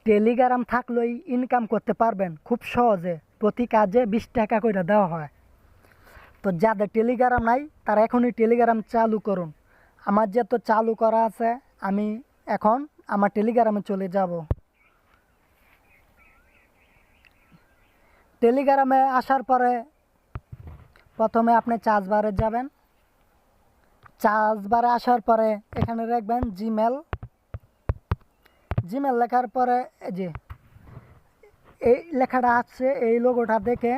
Telegram থাকলেই income করতে পারবেন খুব সহজে। প্রতি কাজে 20 টাকা করে দেওয়া হয়। তো যাদের টেলিগ্রাম নাই তারা এখনই টেলিগ্রাম চালু করুন। আমার যেহেতু চালু করা আছে, আমি এখন আমার টেলিগ্রামে চলে যাব। টেলিগ্রামে আসার পরে প্রথমে আপনি চার্জ বারে যাবেন। চার্জ বারে আসার পরে এখানে রাখবেন জিমেল। জিমেল লেখার পরে এই লেখাটা আছে, এই লোগোটা দেখে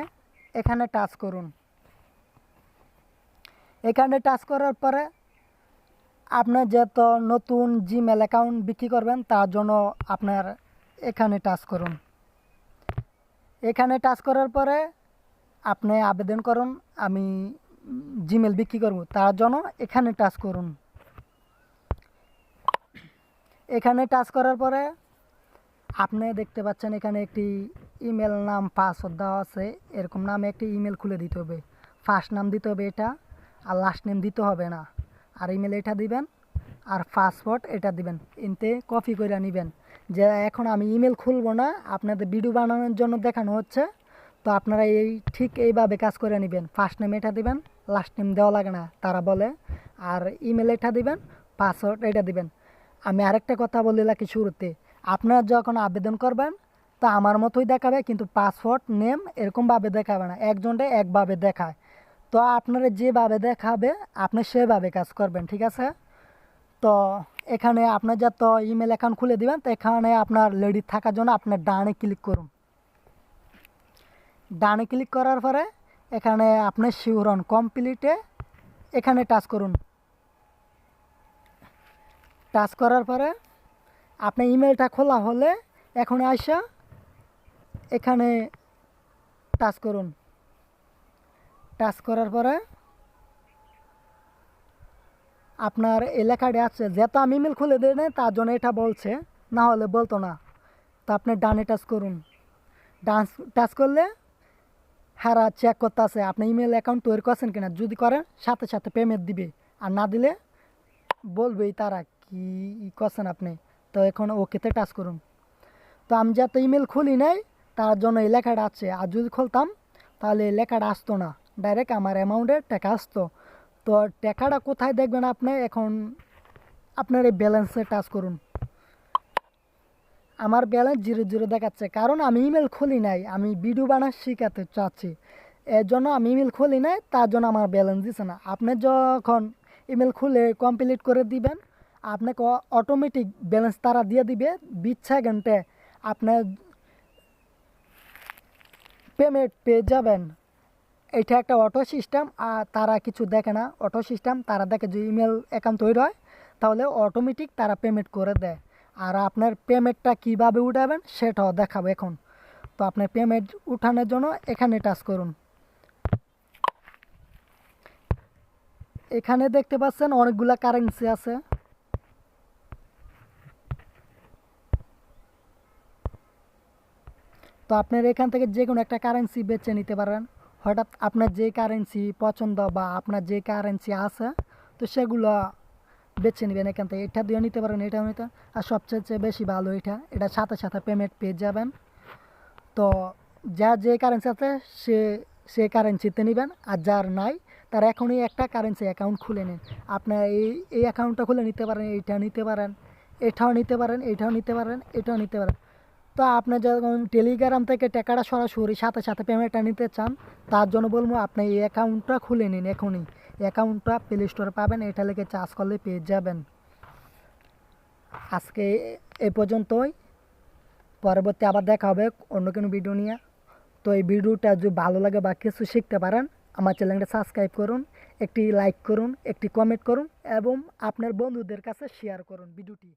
এখানে টাচ করুন। এখানে টাচ করার পরে আপনি যেহেতু নতুন জিমেল অ্যাকাউন্ট বিক্রি করবেন তার জন্য আপনার এখানে টাচ করুন। এখানে টাচ করার পরে আপনি আবেদন করুন, আমি জিমেল বিক্রি করব, তার জন্য এখানে টাচ করুন। এখানে টাচ করার পরে আপনি দেখতে পাচ্ছেন এখানে একটি ইমেল নাম পাসওয়ার্ড দেওয়া আছে। এরকম নামে একটি ইমেল খুলে দিতে হবে। ফার্স্ট নাম দিতে হবে এটা, আর লাস্ট নেম দিতে হবে না। আর ইমেল এটা দিবেন, আর পাসওয়ার্ড এটা দিবেন। এতে কপি করে নেবেন। যে এখন আমি ইমেল খুলবো না, আপনাদের ভিডিও বানানোর জন্য দেখানো হচ্ছে। তো আপনারা ঠিক এইভাবে কাজ করে নেবেন। ফার্স্ট নেম এটা দিবেন, লাস্ট নেম দেওয়া লাগে না তারা বলে। আর ইমেল এটা দিবেন, পাসওয়ার্ড এটা দিবেন। আমি আরেকটা কথা বলে রাখি শুরুতে, আপনারা যখন আবেদন করবেন তো আমার মতোই দেখাবে, কিন্তু পাসওয়ার্ড নেম এরকমভাবে দেখাবে না, একজনটা একভাবে দেখায়। তো আপনারা যেভাবে দেখাবে আপনি সেভাবে কাজ করবেন, ঠিক আছে? তো এখানে আপনার যত ইমেল অ্যাকাউন্ট খুলে দিবেন, তো এখানে আপনার লেডি থাকার জন্য আপনার ডানে ক্লিক করুন। ডানে ক্লিক করার পরে এখানে আপনি শিওরন কমপ্লিটে এখানে টাচ করুন। টাচ করার পরে আপনার ইমেলটা খোলা হলে এখন আসা এখানে টাচ করুন। টাচ করার পরে আপনার এলাকাটা আছে, যেহেতু আমি ইমেল খুলে দিই না তার জন্য এটা বলছে, না হলে বলতো না। তো আপনি ডানে টাচ করুন। টাচ করলে হারা চেক করতে আছে আপনি ইমেল অ্যাকাউন্ট তৈরি করছেন কিনা। যদি করেন সাথে সাথে পেমেন্ট দিবে, আর না দিলে বলবেই তারা কি করছেন আপনি। তো এখন ওকেতে টাচ করুন। তো আমি যেহেতু ইমেল খুলি নাই তার জন্য এই লেখাটা আছে, আর যদি খুলতাম তাহলে এই লেখাটা আসতো না, ডাইরেক্ট আমার অ্যামাউন্টের টাকা আসতো। তো টাকাটা কোথায় দেখবেন আপনি, এখন আপনার এই ব্যালেন্সে টাচ করুন। আমার ব্যালেন্স 0 দেখাচ্ছে, কারণ আমি ইমেল খুলি নাই, আমি ভিডিও বানা শিখাতে চাচ্ছি, এর জন্য আমি ইমেল খুলি নাই, তার জন্য আমার ব্যালেন্স দিচ্ছে না। আপনি যখন ইমেল খুলে কমপ্লিট করে দিবেন আপনাকে অটোমেটিক ব্যালেন্স তারা দিয়ে দিবে 20 সেকেন্ডে। আপনার পেমেন্ট পেয়ে যাবেন। এটা একটা অটো সিস্টেম, আর তারা কিছু দেখে না। অটো সিস্টেম তারা দেখে যে ইমেল অ্যাকাউন্ট তৈরি হয় তাহলে অটোমেটিক তারা পেমেন্ট করে দেয়। আর আপনার পেমেন্টটা কিভাবে উঠাবেন সেটাও দেখাবো এখন। তো আপনার পেমেন্ট উঠানোর জন্য এখানে টাচ করুন। এখানে দেখতে পাচ্ছেন অনেকগুলা কারেন্সি আছে। তো আপনার এখান থেকে যে কোনো একটা কারেন্সি বেছে নিতে পারেন। হঠাৎ আপনার যে কারেন্সি পছন্দ বা আপনার যে কারেন্সি আছে তো সেগুলো বেছে নেবেন এখান থেকে। এটা দিয়ে নিতে পারেন, এটাও নিতে। আর সবচেয়ে বেশি ভালো এটা সাথে সাথে পেমেন্ট পেয়ে যাবেন। তো যার যে কারেন্সি আছে সে কারেন্সিতে নেবেন, আর যার নাই তার এখনই একটা কারেন্সি অ্যাকাউন্ট খুলে নিন। আপনার এই অ্যাকাউন্টটা খুলে নিতে পারেন, এইটা নিতে পারেন, এটাও নিতে পারেন, এটাও নিতে পারেন, এটাও নিতে পারেন। তো আপনি যখন টেলিগ্রাম থেকে টাকাটা সরাসরি সাথে সাথে পেমেন্টটা নিতে চান তার জন্য বলবো আপনি এই অ্যাকাউন্টটা খুলে নিন এখনই। অ্যাকাউন্টটা প্লে স্টোরে পাবেন, এটা লিখে চার্জ করলে পেয়ে যাবেন। আজকে এ পর্যন্তই, পরবর্তী আবার দেখা হবে অন্য কোনো ভিডিও নিয়ে। তো এই ভিডিওটা যদি ভালো লাগে বা কিছু শিখতে পারেন আমার চ্যানেলটা সাবস্ক্রাইব করুন, একটি লাইক করুন, একটি কমেন্ট করুন এবং আপনার বন্ধুদের কাছে শেয়ার করুন ভিডিওটি।